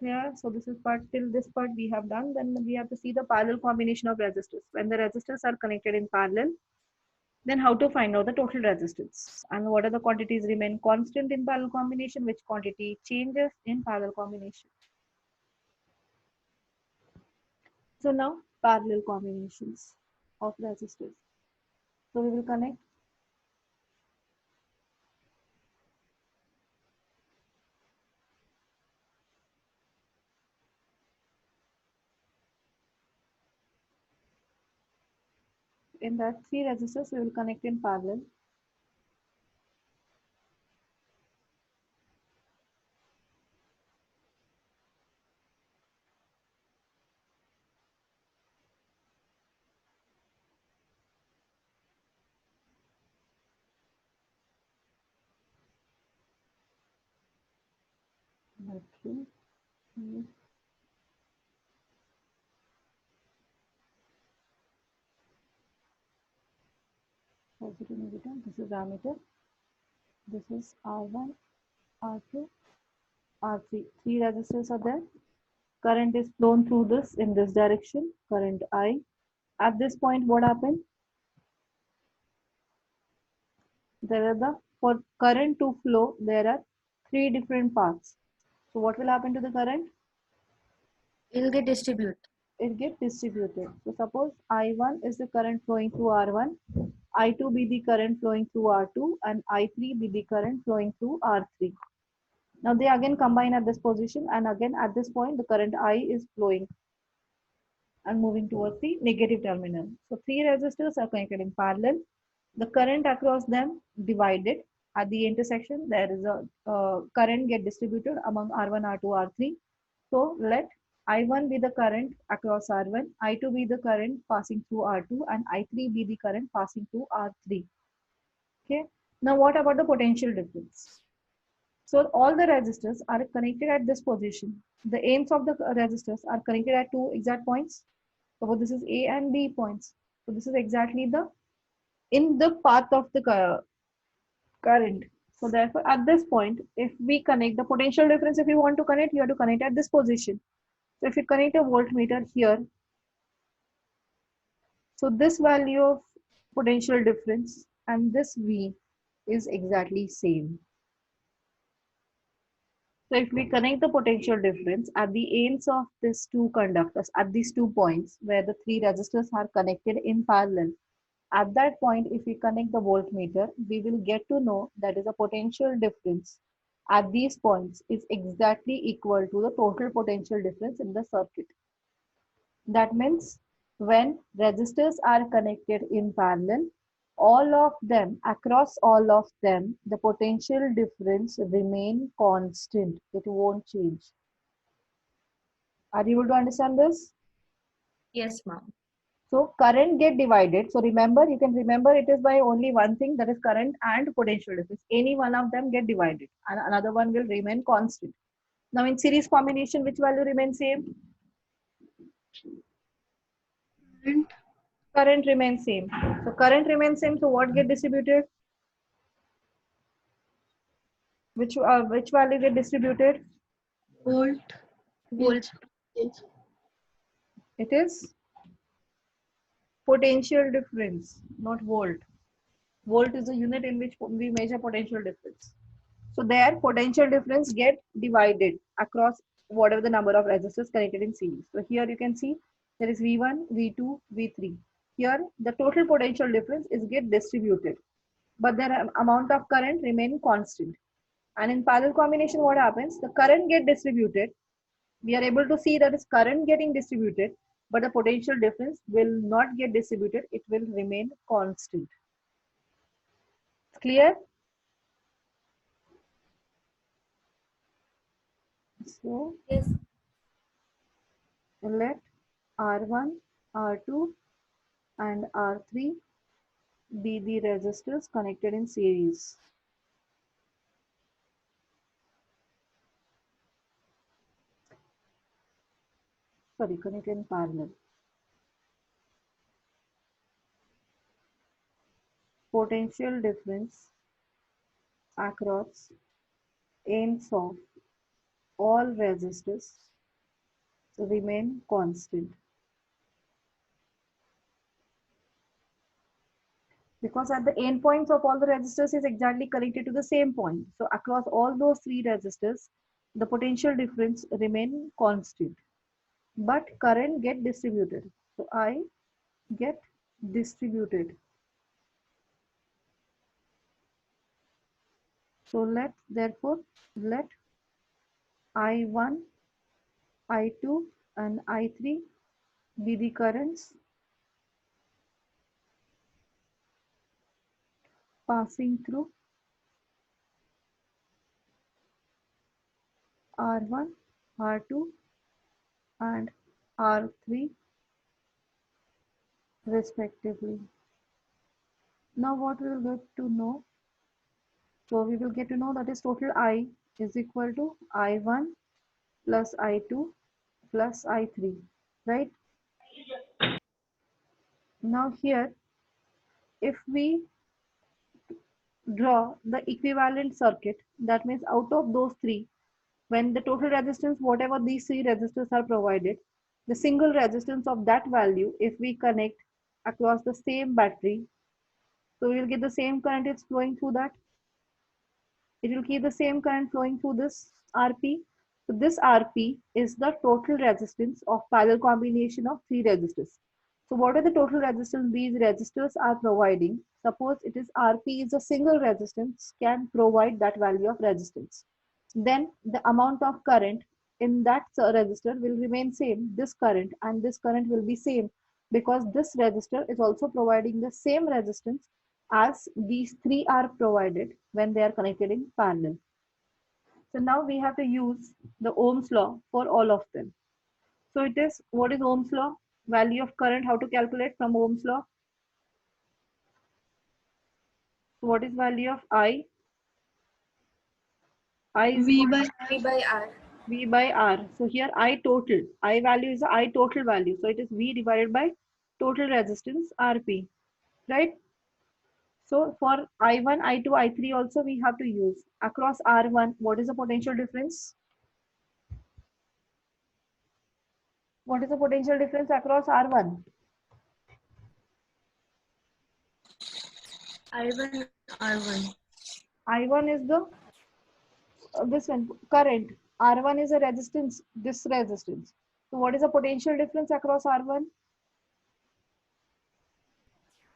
Clear? So this is part, till this part we have done. Then we have to see the parallel combination of resistors. When the resistors are connected in parallel, then how to find out the total resistance and what are the quantities remain constant in parallel combination, which quantity changes in parallel combination. So now parallel combinations of resistors. So we will connect in that three resistors we will connect in parallel. Battery, positive, negative. This is ammeter. This is R1, R2, R3. Three resistors are there. Current is flown through this in this direction. Current I. At this point, what happened? There are the for current to flow. There are three different paths. So what will happen to the current? It will get distributed. It gets distributed. So suppose I1 is the current flowing through R1, I2 be the current flowing through R2, and I3 be the current flowing through R3. Now they again combine at this position, and again at this point the current I is flowing and moving towards the negative terminal. So three resistors are connected in parallel. The current across them divided at the intersection. There is a current get distributed among R1, R2, R3. So let I1 be the current across R1, I2 be the current passing through R2, and I3 be the current passing through R3. Okay. Now what about the potential difference? So all the resistors are connected at this position. The ends of the resistors are connected at two exact points. So this is A and B points. So this is exactly the in the path of the current. So therefore, at this point, if we connect the potential difference, if you want to connect, you have to connect at this position. So if you connect a voltmeter here, so this value of potential difference and this V is exactly same. So if we connect the potential difference at the ends of these two conductors, at these 2 points where the three resistors are connected in parallel, at that point, if we connect the voltmeter, we will get to know that is a potential difference at these points is exactly equal to the total potential difference in the circuit. That means when resistors are connected in parallel, all of them, across all of them, the potential difference remain constant. It won't change. Are you able to understand this? Yes, ma'am. So current get divided. So remember, you can remember it is by only one thing, that is current and potential difference. Any one of them get divided and another one will remain constant. Now in series combination, which value remains same? Current. Current remains same. So current remains same. So what get distributed? Which value get distributed? Volt. Volt. It is potential difference, not volt. Volt is the unit in which we measure potential difference. So there potential difference get divided across whatever the number of resistors connected in series. So here you can see there is V1, V2, V3. Here the total potential difference is get distributed, but the amount of current remain constant. And in parallel combination, what happens? The current get distributed. We are able to see that is current getting distributed, but the potential difference will not get distributed. It will remain constant. Clear? So Yes. let R1, R2 and R3 be the resistors connected in series. Sorry, connected in parallel. Potential difference across ends of all resistors remain constant. Because at the endpoints of all the resistors is exactly connected to the same point. So across all those three resistors, the potential difference remain constant, but current get distributed. So I get distributed. So therefore let I1, I2 and I3 be the currents passing through R1, R2 and R3 respectively. Now what we will get to know? So we will get to know that is total I is equal to I1 plus I2 plus I3, right? Now here, if we draw the equivalent circuit, that means out of those three, when the total resistance, whatever these three resistors are provided, the single resistance of that value, if we connect across the same battery, so we will get the same current is flowing through that. It will keep the same current flowing through this RP. So this RP is the total resistance of parallel combination of three resistors. So what are the total resistance these resistors are providing? Suppose it is RP is a single resistance can provide that value of resistance. Then the amount of current in that resistor will remain same. This current and this current will be same because this resistor is also providing the same resistance as these three are provided when they are connected in parallel. So now we have to use the Ohm's law for all of them. So it is, what is Ohm's law? Value of current, how to calculate from Ohm's law? So what is value of I? I is V by V by R. V by R. So here I total. I value is the I total value. So it is V divided by total resistance RP. Right? So for I1, I2, I3 also we have to use. Across R1, what is the potential difference? What is the potential difference across R1? I1 R1. I1 is the this one current. R1 is a resistance, this resistance. So what is the potential difference across R1?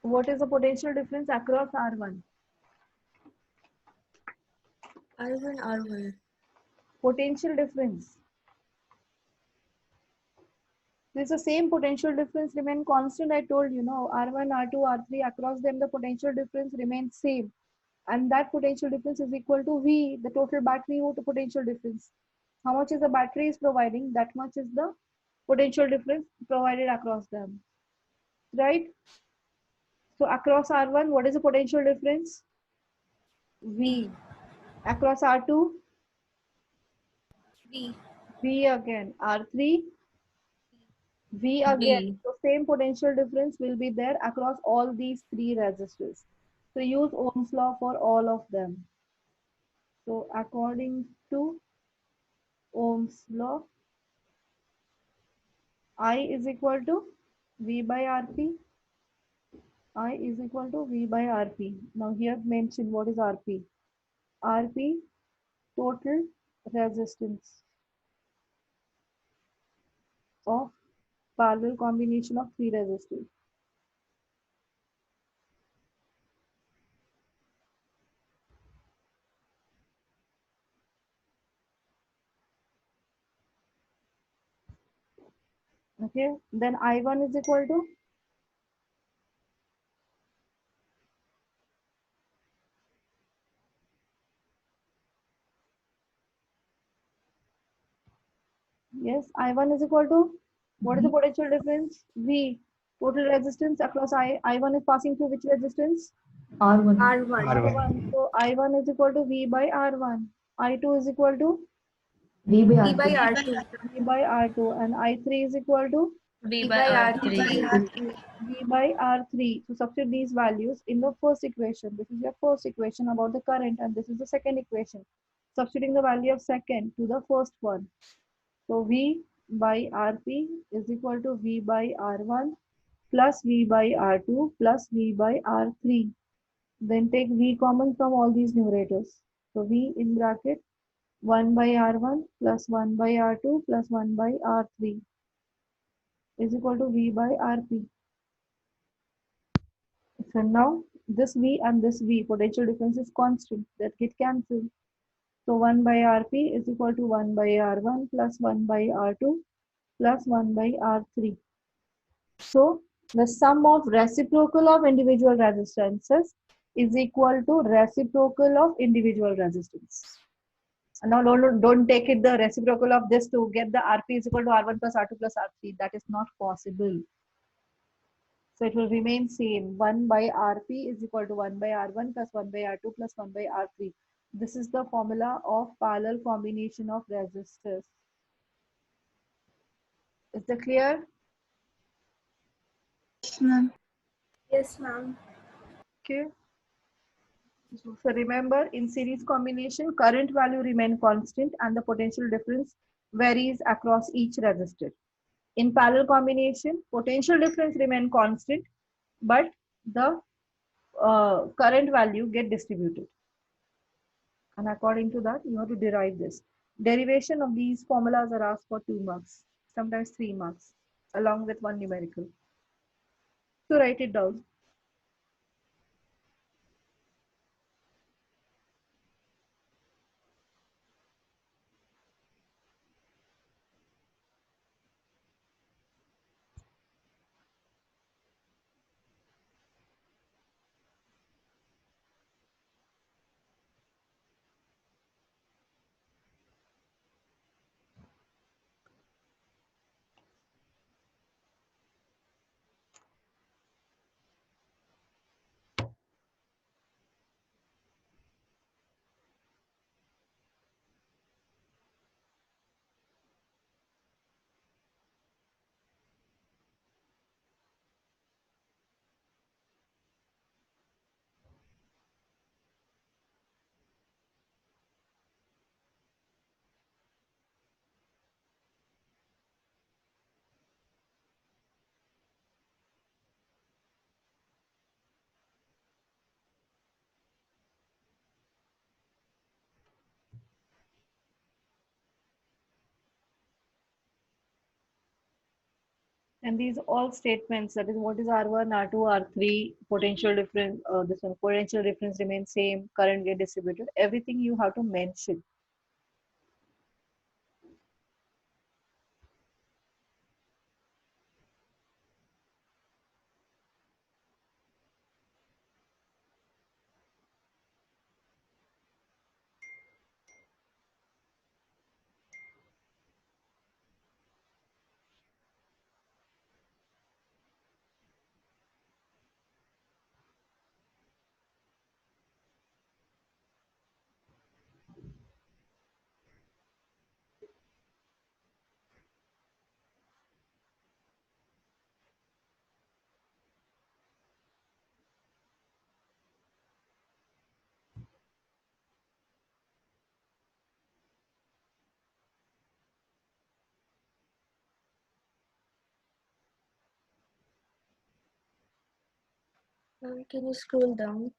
What is the potential difference across R1? I1 R1. Potential difference. There's the same potential difference remain constant. I told you, no, R1, R2, R3 across them the potential difference remains same, and that potential difference is equal to V, the total battery potential difference. How much is the battery is providing, that much is the potential difference provided across them, right? So across R1, what is the potential difference? V. Across R2, V. V again. R3, V again. V. So same potential difference will be there across all these three resistors. So use Ohm's law for all of them. So according to Ohm's law, I is equal to V by RP. I is equal to V by RP. Now here mention what is RP. RP total resistance of parallel combination of three resistors. Okay, then I1 is equal to, yes, I1 is equal to, what is the potential difference? V. Total resistance across I1 is passing through which resistance? R1. R1. R1. So I1 is equal to V by R1. I2 is equal to V by V by R2. R2. V by R2. And I3 is equal to V V by by R3. V by R3. So substitute these values in the first equation. This is your first equation about the current, and this is the second equation. Substituting the value of second to the first one. So V by Rp is equal to V by R1 plus V by R2 plus V by R3. Then take V common from all these numerators. So V in bracket 1 by R1 plus 1 by R2 plus 1 by R3 is equal to V by Rp. So now this V and this V potential difference is constant, that get cancelled. So 1 by Rp is equal to 1 by R1 plus 1 by R2 plus 1 by R3. So the sum of reciprocal of individual resistances is equal to reciprocal of individual resistance. And now don't take it the reciprocal of this to get the Rp is equal to R1 plus R2 plus R3. That is not possible. So it will remain same. 1 by Rp is equal to 1 by R1 plus 1 by R2 plus 1 by R3. This is the formula of parallel combination of resistors. Is that clear? Ma'am. Yes, ma'am. Okay. So remember, in series combination, current value remain constant and the potential difference varies across each resistor. In parallel combination, potential difference remain constant, but the current value get distributed. And according to that, you have to derive this. Derivation of these formulas are asked for 2 marks, sometimes 3 marks, along with one numerical. So write it down. And these all statements, that is what is R1, R2, R3, potential difference, this one, potential difference remains same, current get distributed, everything you have to mention. Can you scroll down?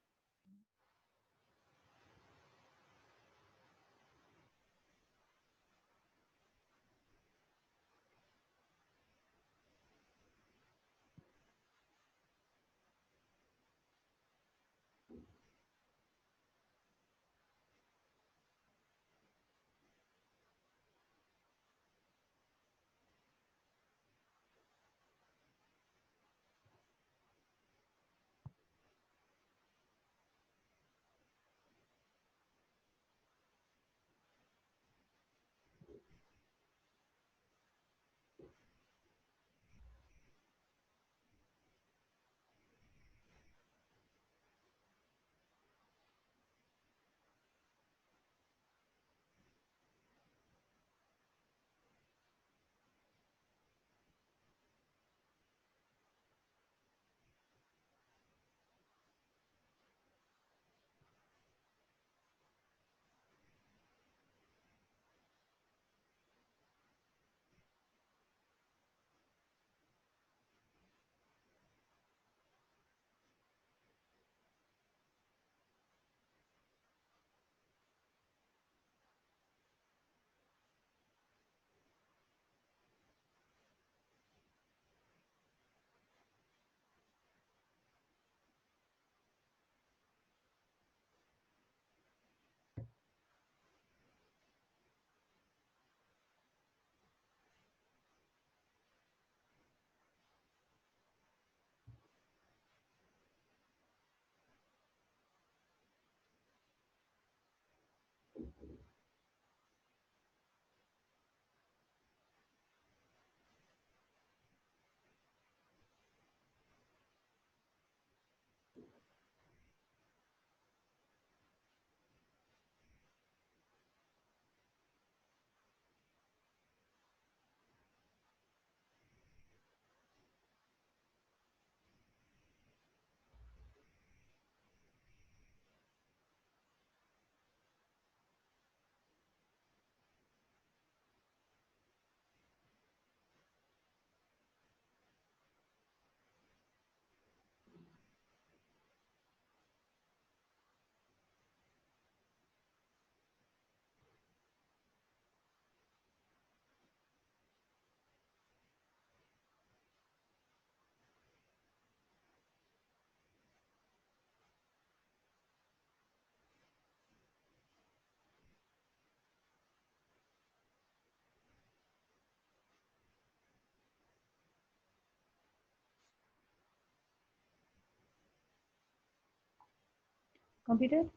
Completed?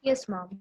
Yes, ma'am.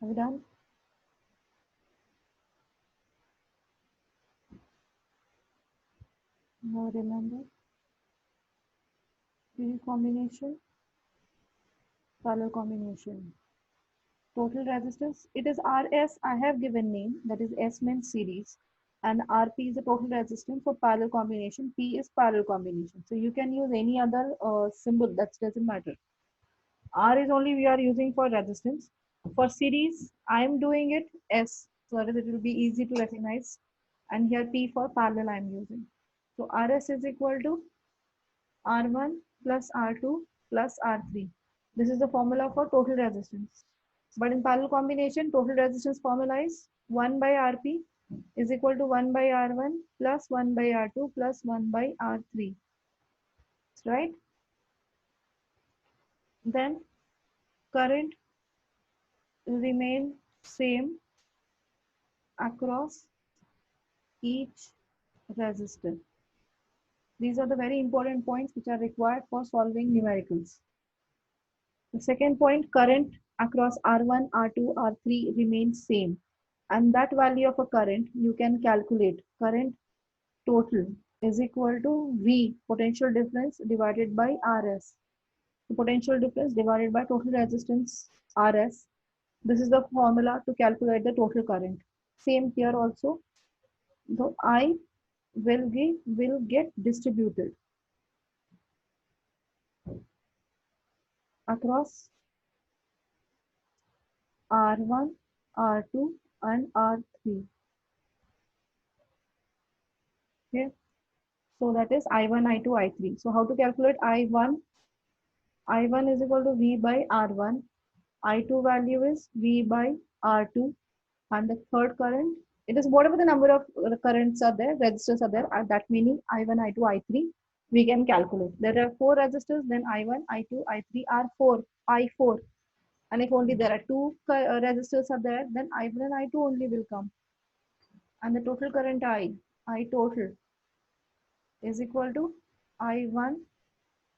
Have you done? No, remember? Series combination, parallel combination. Total resistance, it is RS, I have given name, that is S means series, and RP is the total resistance for parallel combination, P is parallel combination. So you can use any other symbol, that doesn't matter. R is only we are using for resistance. For series, I am doing it S, so that it will be easy to recognize. And here P for parallel I am using. So RS is equal to R1 plus R2 plus R3. This is the formula for total resistance. But in parallel combination, total resistance formula is 1 by Rp is equal to 1 by R1 plus 1 by R2 plus 1 by R3. Right? Then current remain same across each resistor. These are the very important points which are required for solving numericals. The second point, current across R1, R2, R3 remains same. And that value of a current, you can calculate. Current total is equal to V, potential difference, divided by RS. The potential difference divided by total resistance, RS. This is the formula to calculate the total current. Same here also. The I will get distributed across R1, R2 and R3. Okay. So that is I1, I2, I3. So how to calculate I1? I1 is equal to V by R1. I2 value is V by R2. And the third current, it is whatever the number of currents are there, resistors are there, that meaning I1, I2, I3, we can calculate. There are 4 resistors, then I1, I2, I3 are 4, I4. And if only there are 2 resistors are there, then I1 and I2 only will come. And the total current I total is equal to I1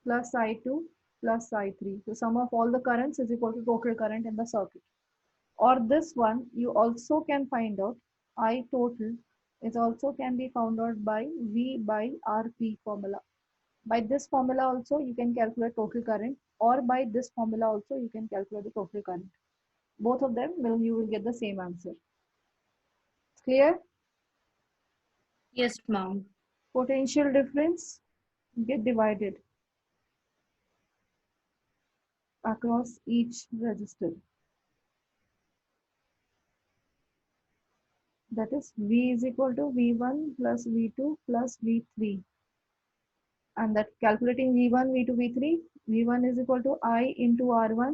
plus I2 plus I3. So sum of all the currents is equal to total current in the circuit. Or this one, you also can find out I total is also can be found out by V by RP formula. By this formula also you can calculate total current, or by this formula also you can calculate the total current. Both of them you will get the same answer. Clear? Yes, ma'am. Potential difference get divided across each resistor. That is V is equal to V1 plus V2 plus V3. And that calculating V1, V2, V3, V1 is equal to I into R1,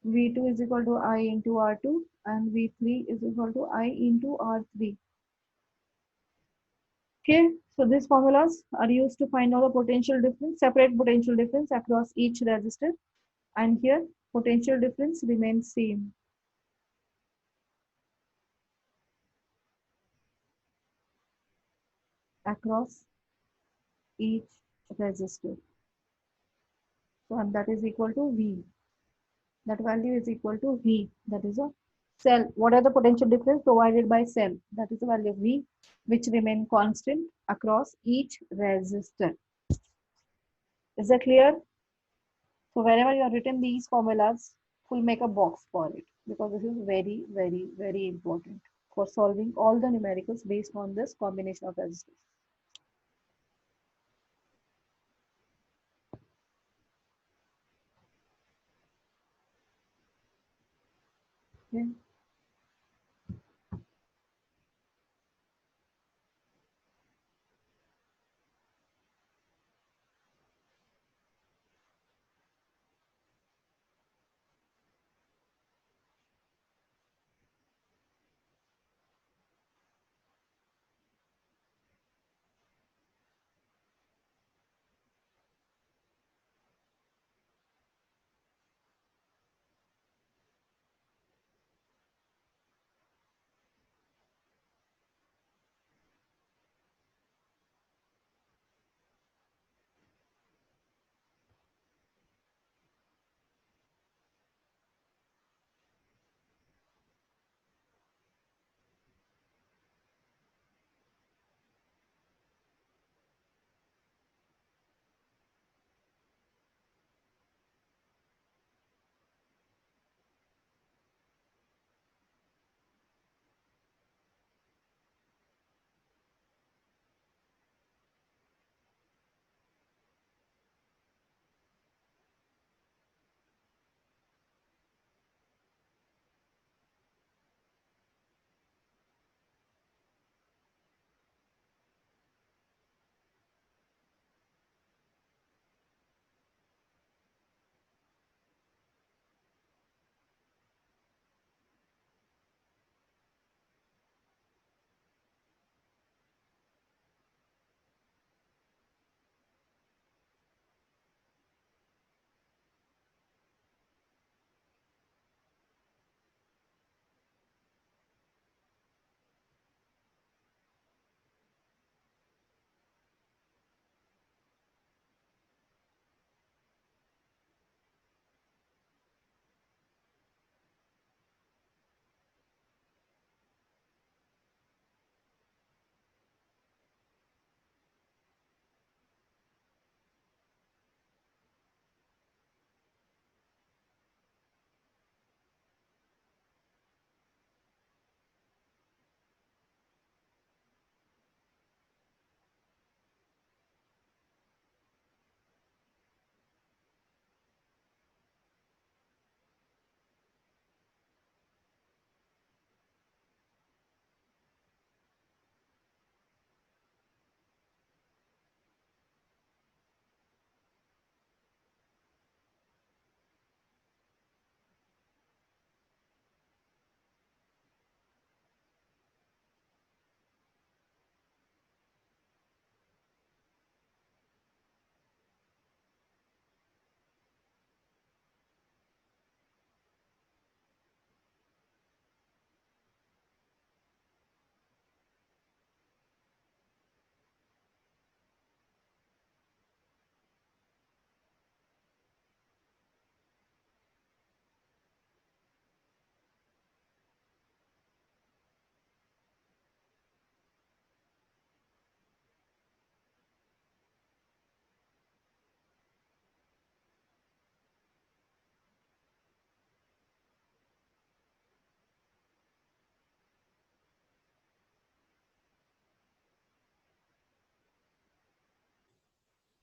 V2 is equal to I into R2, and V3 is equal to I into R3. Okay, so these formulas are used to find out the potential difference, separate potential difference across each resistor. And here potential difference remains same. Across each resistor. So and that is equal to V. That value is equal to V. That is a cell. What are the potential difference provided by cell? That is the value of V, which remain constant across each resistor. Is that clear? So wherever you have written these formulas, we'll make a box for it because this is very, very, very important for solving all the numericals based on this combination of resistors. Okay.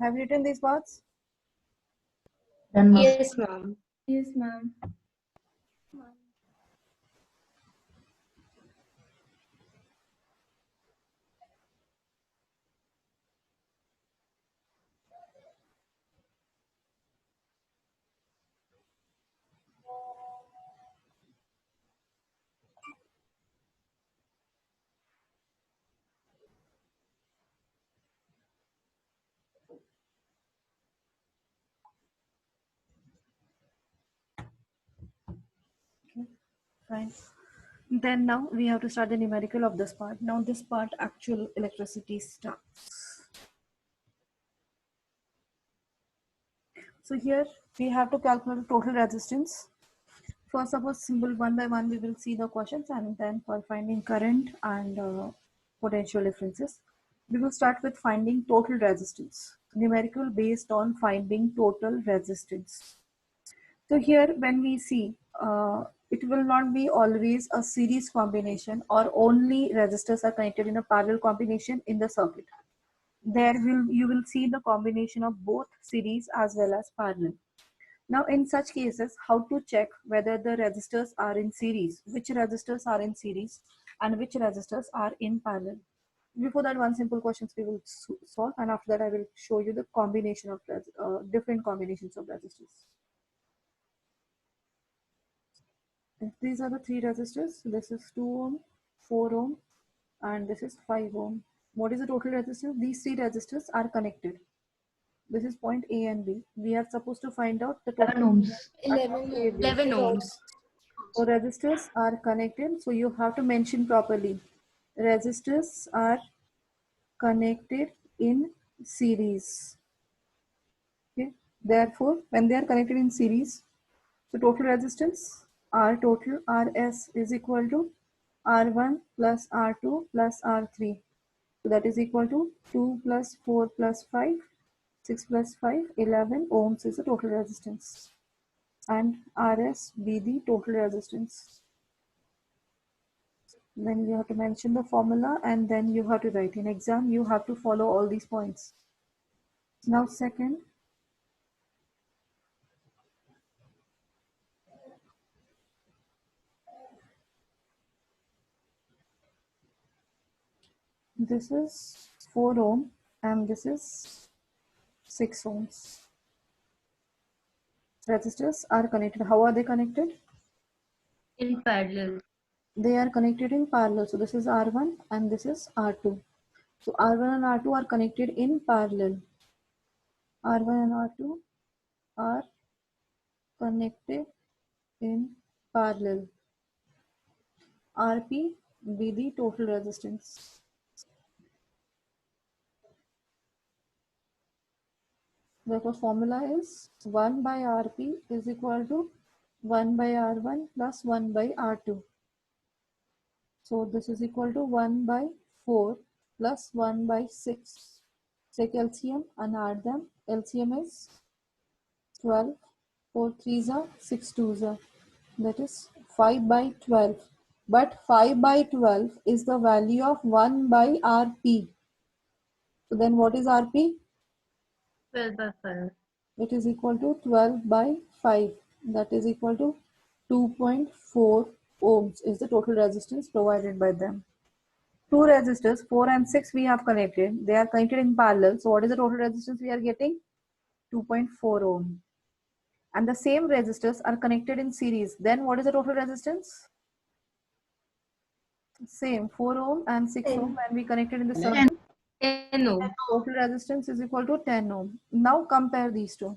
Have you written these parts? Done, ma'am. Yes, ma'am. Yes, ma'am. Fine. Then now we have to start the numerical of this part. Now this part actual electricity starts. So here we have to calculate total resistance First, suppose simple one by one, we will see the questions, and then for finding current and potential differences, we will start with finding total resistance. Numerical based on finding total resistance. So here, when we see, it will not be always a series combination or only resistors are connected in a parallel combination in the circuit. There you will see the combination of both series as well as parallel. Now, in such cases, how to check whether the resistors are in series, which resistors are in series and which resistors are in parallel. Before that, one simple questions we will solve, and after that I will show you the combination of different combinations of resistors. These are the three resistors. This is 2 ohm, 4 ohm, and this is 5 ohm. What is the total resistance? These three resistors are connected. This is point A and B. We are supposed to find out the total 11 ohms. 11 ohms. So resistors are connected. So you have to mention properly. Resistors are connected in series. Okay. Therefore, when they are connected in series, the total resistance R total Rs is equal to R1 plus R2 plus R3. So that is equal to 2 plus 4 plus 5, 6 plus 5, 11 ohms is the total resistance. And Rs be the total resistance. Then you have to mention the formula and then you have to write. In exam, you have to follow all these points. Now second, this is 4 ohm and this is 6 ohms. Resistors are connected. How are they connected? In parallel. They are connected in parallel. So this is R1 and this is R2. So R1 and R2 are connected in parallel. R1 and R2 are connected in parallel. Rp be the total resistance. Therefore, formula is 1 by Rp is equal to 1 by R1 plus 1 by R2. So this is equal to 1 by 4 plus 1 by 6. Take LCM and add them. LCM is 12. 4 3s are 6 2s are. That is 5 by 12. But 5 by 12 is the value of 1 by Rp. So then what is Rp? 12 by 5. It is equal to 12 by 5. That is equal to 2.4 ohms is the total resistance provided by them. Two resistors, 4 and 6 we have connected. They are connected in parallel. So what is the total resistance we are getting? 2.4 ohm. And the same resistors are connected in series. Then what is the total resistance? Same, 4 ohm and 6 ohm when we connected in the circuit. 10 ohm. Total resistance is equal to 10 ohm. Now compare these two.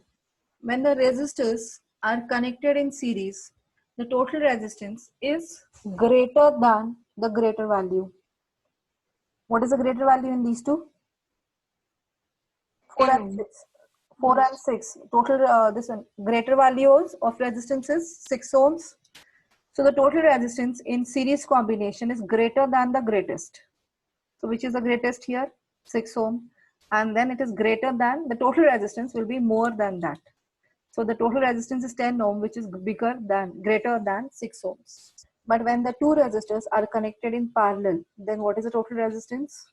When the resistors are connected in series, the total resistance is greater than the greater value. What is the greater value in these two? 4 and 6. 4 and 6. Total this one greater values of resistance is 6 ohms. So the total resistance in series combination is greater than the greatest. So which is the greatest here? 6 ohm. And then it is greater than the total resistance will be more than that. So the total resistance is 10 ohm, which is greater than 6 ohms. But when the two resistors are connected in parallel, then what is the total resistance?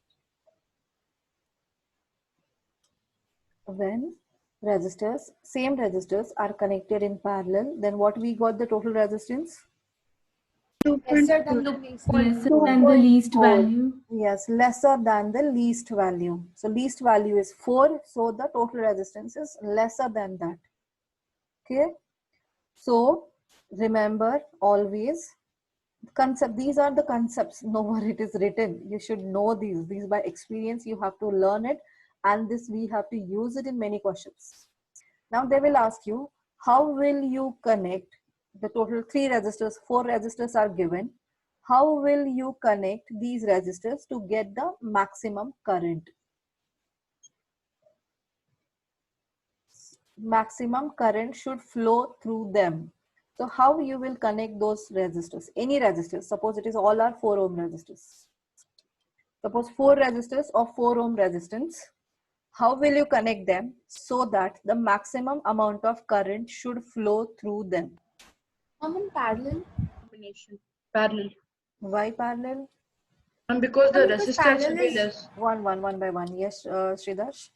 When same resistors are connected in parallel, then what we got the total resistance? Lesser than the Lesser than the least value. Yes, lesser than the least value. So least value is 4. So the total resistance is lesser than that. Okay. So remember always concept. These are the concepts. Nowhere it is written. You should know these. These by experience. You have to learn it. And this we have to use it in many questions. Now they will ask you, how will you connect the total 3 resistors, 4 resistors are given. How will you connect these resistors to get the maximum current? Maximum current should flow through them. So how you will connect those resistors? Any resistors. Suppose it is all are 4 ohm resistors. Suppose 4 resistors of 4 ohm resistance. How will you connect them so that the maximum amount of current should flow through them? In parallel. Combination. Parallel. Why parallel? And because the Because resistance will parallel be is- less. One by one. Yes, Sridarsh.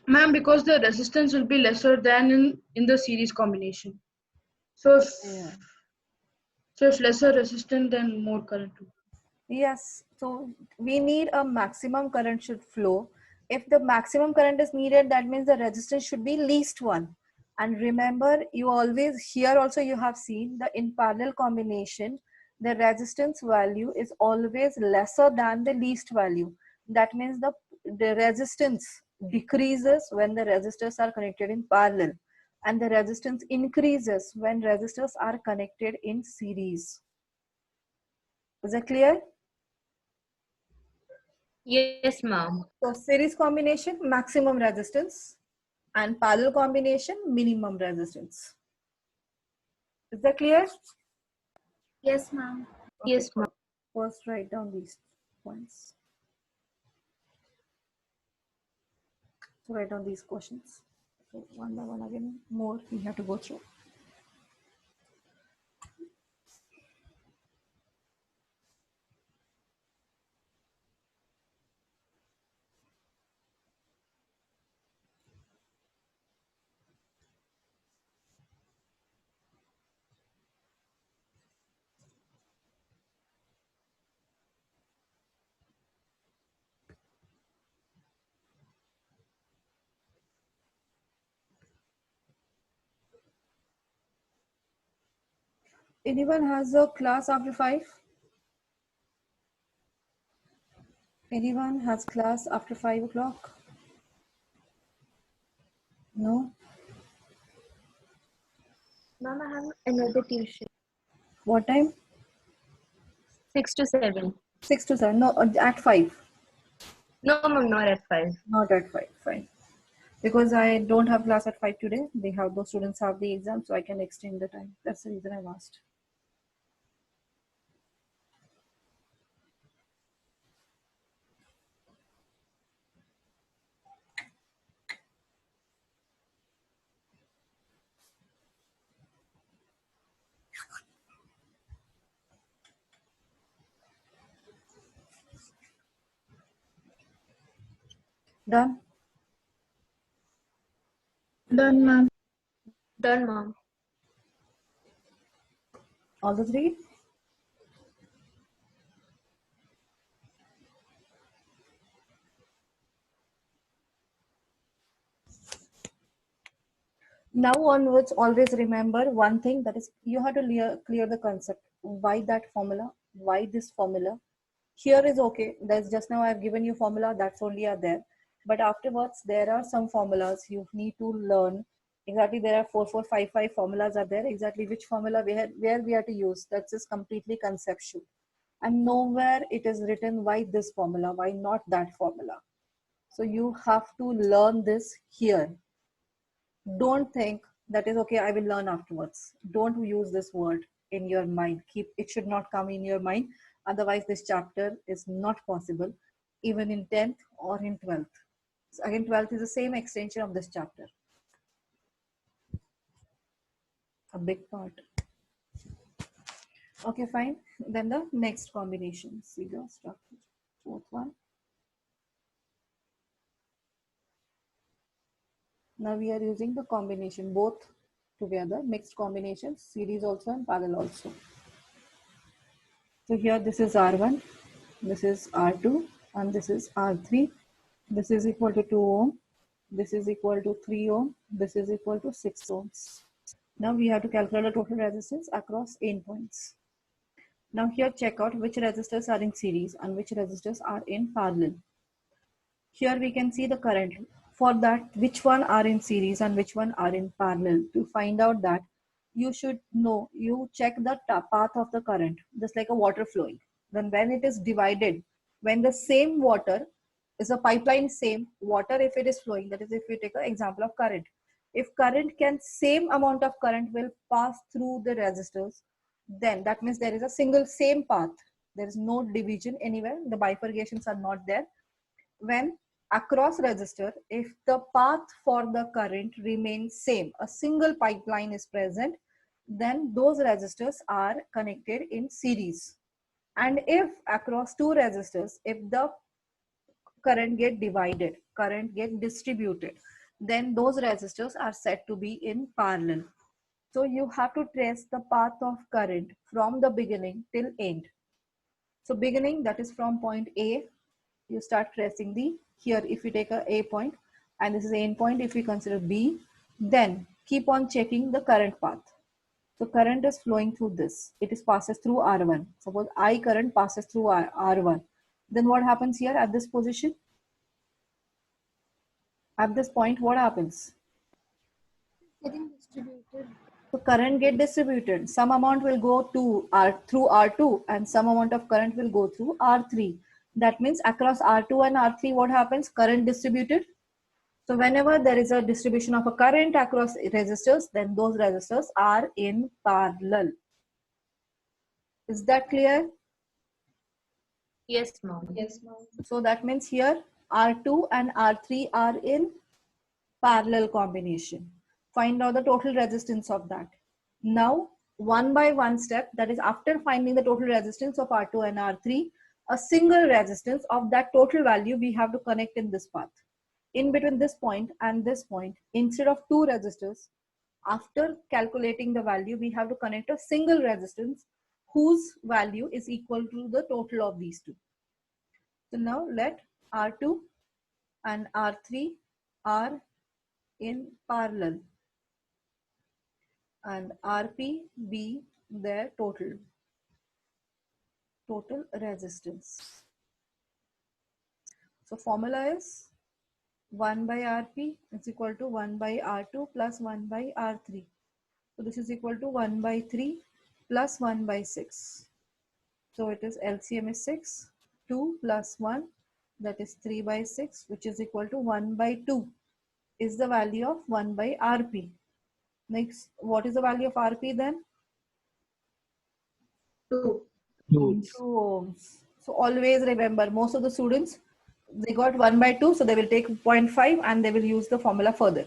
Ma'am, because the resistance will be lesser than in the series combination. So if, Yeah. so if lesser resistance, then more current. Yes, so we need a maximum current should flow. If the maximum current is needed, that means the resistance should be least one. And remember, you always, here also you have seen the in parallel combination, the resistance value is always lesser than the least value. That means the resistance decreases when the resistors are connected in parallel, and the resistance increases when resistors are connected in series. Is that clear? Yes, ma'am. So series combination, maximum resistance, and parallel combination, minimum resistance. Is that clear? Yes, ma'am. Okay. Yes, ma'am. First write down these points. So write down these questions. So one by one again, more we have to go through. Anyone has a class after 5? Anyone has class after 5 o'clock? No? Ma'am, I have another tuition. What time? 6 to 7. 6 to 7. No, at 5. No, ma'am, not at 5. Not at 5. Fine. Because I don't have class at 5 today. They have, those students have the exam, so I can extend the time. That's the reason I've asked. Done? Done, ma'am. Done, ma'am. All the 3? Now onwards, always remember one thing, that is you have to clear the concept. Why that formula? Why this formula? Here is okay. There's just now I've given you formula, that's only are there. But afterwards, there are some formulas you need to learn. Exactly, there are 4, 4, 5, 5 formulas are there. Exactly which formula where we have to use. That's just completely conceptual. And nowhere it is written why this formula, why not that formula. So you have to learn this here. Don't think that is okay, I will learn afterwards. Don't use this word in your mind. Keep it, should not come in your mind. Otherwise, this chapter is not possible, even in 10th or in 12th. So again, 12th is the same extension of this chapter. A big part. Okay, fine. Then the next combination. See the structure. Fourth one. Now we are using the combination both together, mixed combinations, series also and parallel also. So here this is R1, this is R2, and this is R3. This is equal to 2 ohm, this is equal to 3 ohm, this is equal to 6 ohms. Now we have to calculate the total resistance across endpoints. Now here check out which resistors are in series and which resistors are in parallel. Here we can see the current. For that, which one are in series and which one are in parallel. To find out that, you should know, you check the path of the current, just like a water flowing. Then when it is divided, when the same water is a pipeline, same water, if it is flowing, that is if we take an example of current. if current can, same amount of current will pass through the resistors, then that means there is a single same path. There is no division anywhere. The bifurcations are not there. When across resistor, if the path for the current remains same, a single pipeline is present, then those resistors are connected in series. And if across two resistors, if the current get divided, current get distributed, then those resistors are said to be in parallel. So you have to trace the path of current from the beginning till end. So beginning, that is from point A, you start tracing the, here if you take a point, and this is the end point if we consider B, then keep on checking the current path. So current is flowing through this. It is passes through R1. Suppose I current passes through R1. Then what happens here at this position? At this point, what happens? Getting distributed. So current get distributed. Some amount will go to through R2 and some amount of current will go through R3. That means across R2 and R3, what happens? Current distributed. So whenever there is a distribution of a current across resistors, then those resistors are in parallel. Is that clear? Yes, mom. Yes, ma'am. So that means here R2 and R3 are in parallel combination. Find out the total resistance of that. Now, one by one step, that is after finding the total resistance of R2 and R3, a single resistance of that total value we have to connect in this path. In between this point and this point, instead of two resistors, after calculating the value, we have to connect a single resistance whose value is equal to the total of these two. So now let R2 and R3 are in parallel and RP be their total resistance. So formula is 1 by Rp is equal to 1 by R2 plus 1 by R3. So this is equal to 1 by 3 plus 1 by 6. So it is LCM is 6, 2 plus 1, that is 3 by 6, which is equal to 1 by 2 is the value of 1 by Rp. Next, what is the value of Rp then? 2. 2 ohms. So always remember, most of the students, they got 1 by 2, so they will take 0.5 and they will use the formula further.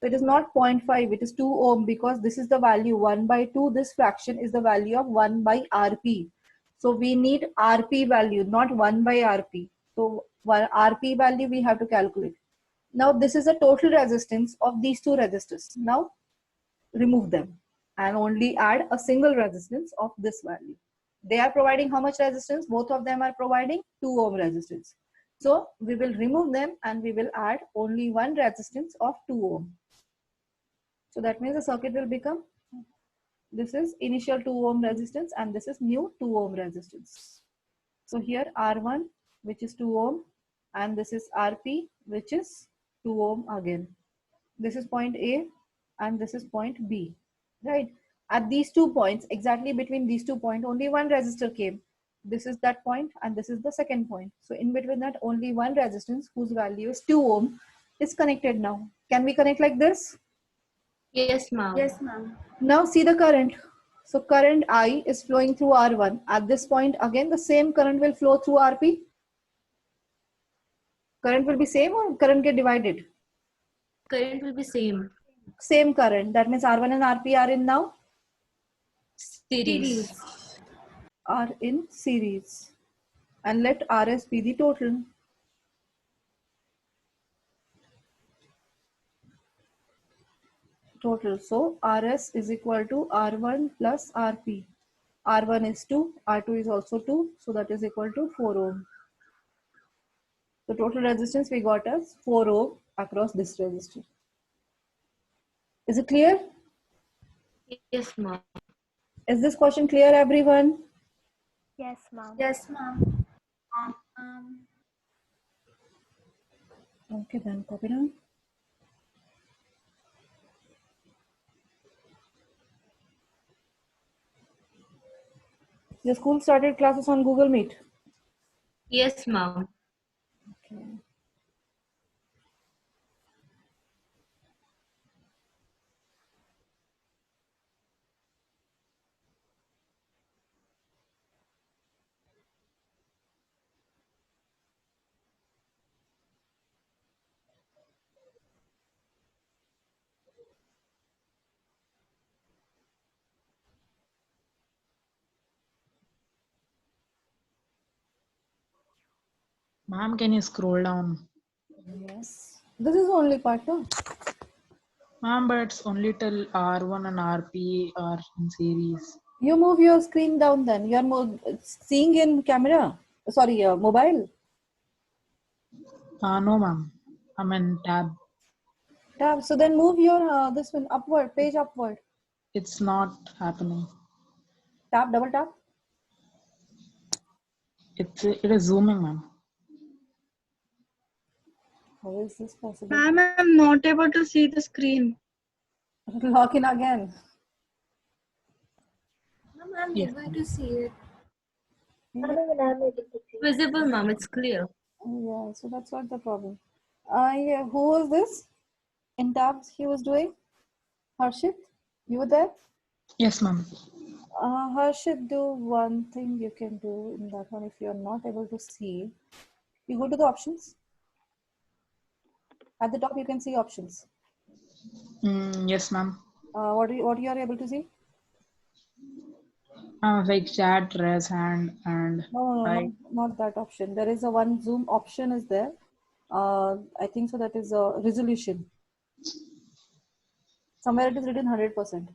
So it is not 0.5, it is 2 ohm because this is the value 1 by 2. This fraction is the value of 1 by Rp. So we need Rp value, not 1 by Rp. So Rp value we have to calculate. Now this is the total resistance of these two resistors. Now remove them and only add a single resistance of this value. They are providing how much resistance? Both of them are providing 2 ohm resistance. So we will remove them and we will add only one resistance of 2 ohm. So that means the circuit will become, this is initial 2 ohm resistance and this is new 2 ohm resistance. So here R1, which is 2 ohm, and this is Rp, which is 2 ohm again. This is point A and this is point B, right? At these 2 points, exactly between these 2 points, only one resistor came. This is that point and this is the second point. So in between that, only one resistance whose value is 2 ohm is connected now. Can we connect like this? Yes, mom. Yes, ma'am. Now see the current. So current I is flowing through R1. At this point, again, the same current will flow through Rp. Current will be same or current get divided? Current will be same. Same current. That means R1 and Rp are in now? Series. Are in series. And let Rs be the total. So Rs is equal to R1 plus Rp. R1 is 2, R2 is also 2, so that is equal to 4 ohm. The total resistance we got as 4 ohm across this resistor. Is it clear? Yes, mom. Is this question clear, everyone? Yes, mom. Yes, ma'am. Okay, then copy down. Your school started classes on Google Meet. Yes, mom. Okay. Ma'am, can you scroll down? Yes. This is the only part, no? Ma'am, but it's only till R1 and RP are in series. You move your screen down then. You are seeing in camera. Sorry, mobile. No, ma'am. I'm in tab. Tab. So then move your this one upward, page upward. It's not happening. Tap, double tap. It is zooming, ma'am. How is this possible? Ma'am, I'm not able to see the screen. Log in again. Ma'am, I'm Yeah. able to see it. Visible, ma'am. It's clear. Yeah, so that's not the problem. Yeah, who was this? In tabs he was doing? Harshit, you were there? Yes, ma'am. Harshit, do one thing you can do in that one if you're not able to see. You go to the options. At the top you can see options. Yes, ma'am. What you are able to see? Like chat, raise hand, and No, not that option. There is a one zoom option is there. I think so that is a resolution. Somewhere it is written 100%.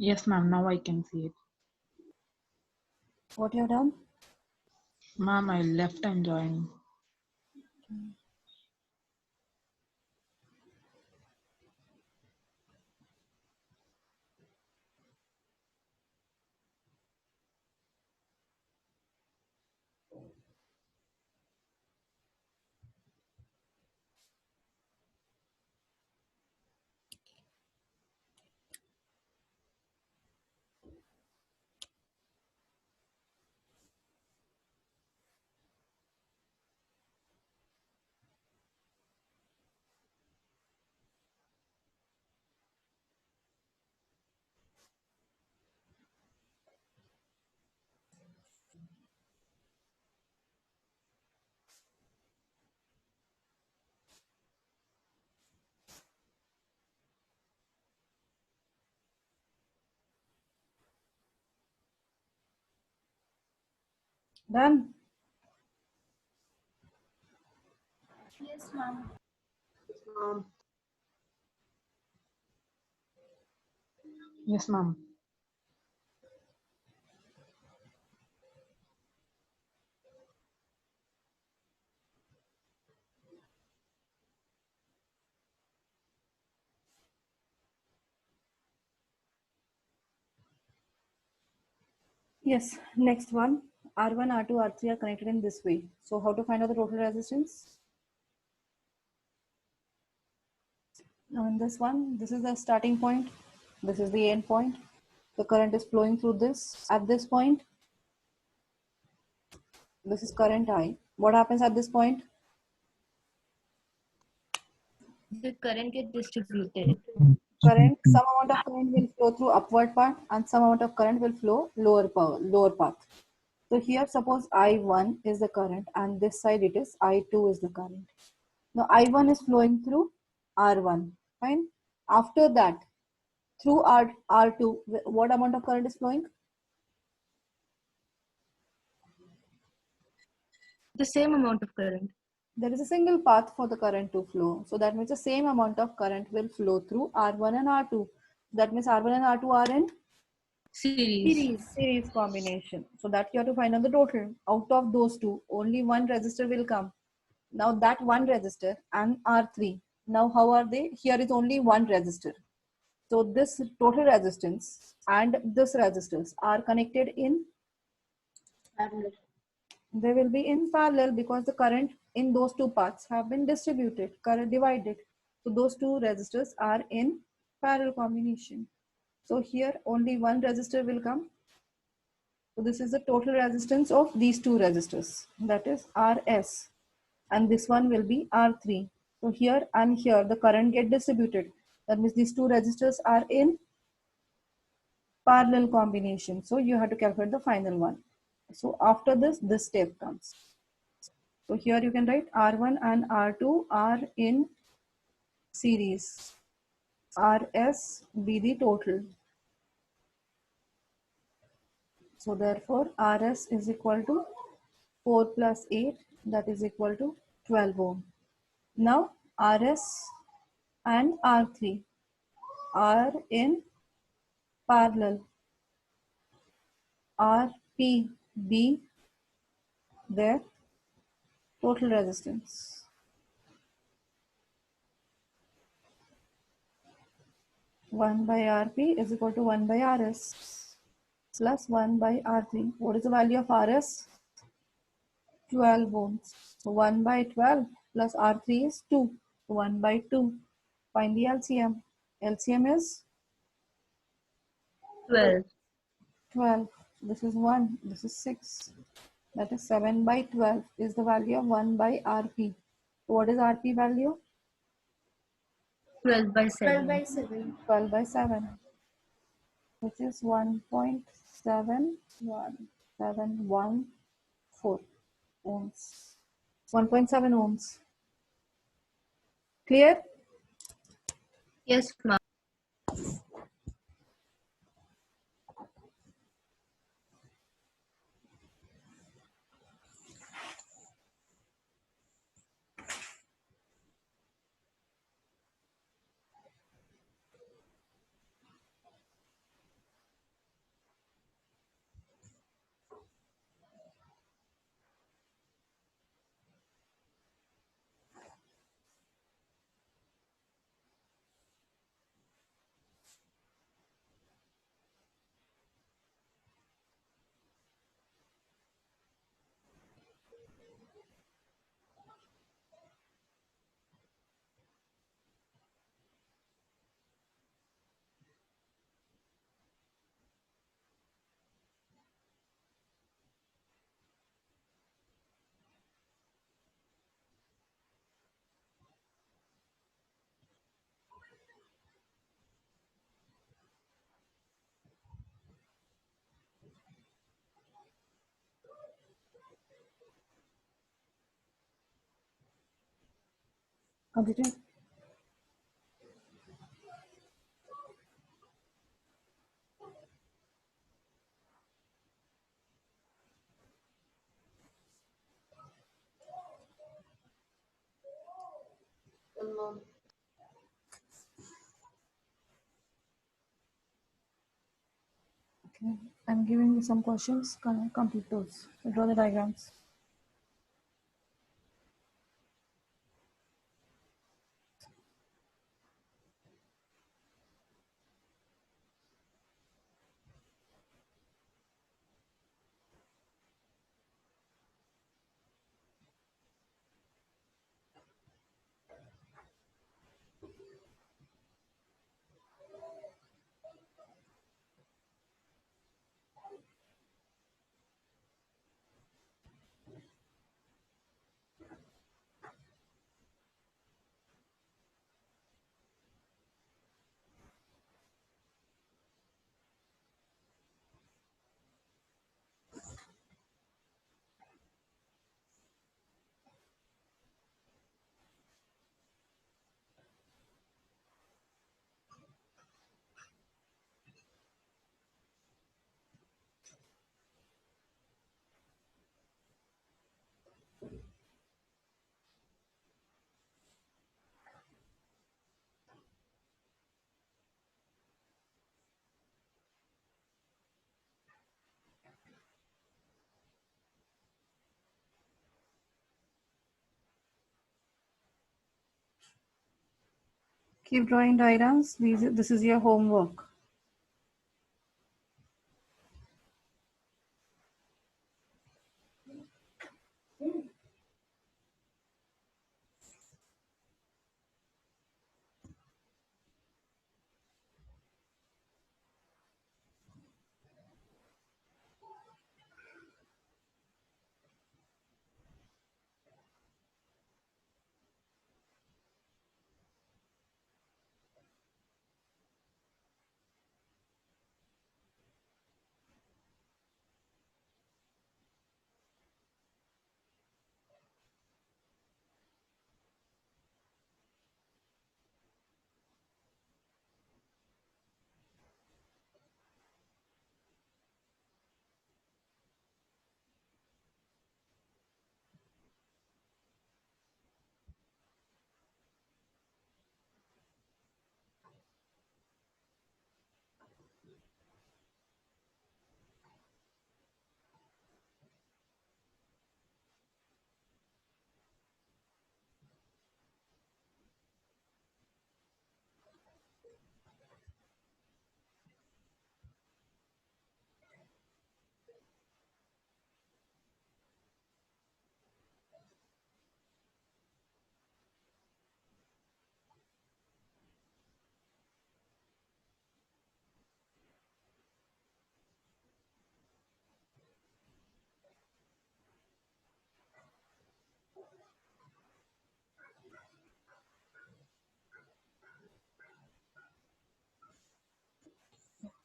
yes, ma'am. Now I can see it. What you have done? Ma'am, I left and joined. Done. Yes, ma'am. Yes, ma'am. Yes, next one. R1, R2, R3 are connected in this way. So how to find out the total resistance? Now in this one, this is the starting point. This is the end point. The current is flowing through this. At this point, this is current I. What happens at this point? The current gets distributed. Some amount of current will flow through upward part and some amount of current will flow lower path. So here suppose I1 is the current and this side it is I2 is the current. Now I1 is flowing through R1, fine. After that, through R2, what amount of current is flowing? The same amount of current. There is a single path for the current to flow. So that means the same amount of current will flow through R1 and R2. That means R1 and R2 are in Series. Series combination. So that you have to find out the total. Out of those two, only one resistor will come. Now that one resistor and R3. Now how are they? Here is only one resistor. So this total resistance and this resistance are connected in Parallel. they will be in parallel because the current in those two paths have been distributed, current divided. So those two resistors are in parallel combination. So here only one resistor will come. So this is the total resistance of these two resistors, that is Rs, and this one will be R3. So here and here the current get distributed. That means these two resistors are in parallel combination. So you have to calculate the final one. So after this step comes. So here you can write R1 and R2 are in series. Rs be the total. So therefore Rs is equal to 4 plus 8, that is equal to 12 ohm. Now Rs and R3 are in parallel. Rp be their total resistance. One by Rp is equal to 1 by Rs plus 1 by R3. What is the value of Rs? 12 ohms. So 1 by 12 plus R3 is 2. 1 by 2. Find the LCM. LCM is 12. 12. This is 1. This is 6. That is 7 by 12 is the value of 1 by Rp. So what is Rp value? 12 by 7. 12 by 7, which is 1.71714 ohms. 1.7 ohms. Clear? Yes, ma'am. Completed? Okay. I'm giving you some questions. Complete those. Draw the diagrams. Keep drawing diagrams. This is your homework.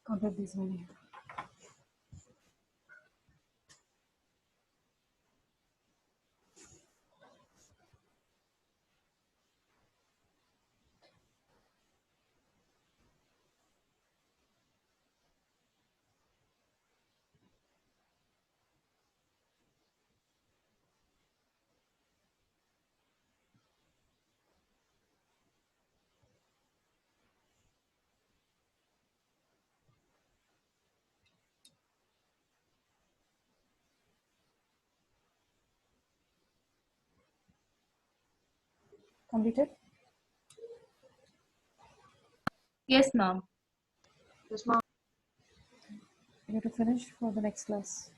Complete this one. Completed? Yes, ma'am. Yes, ma'am. You have to finish for the next class.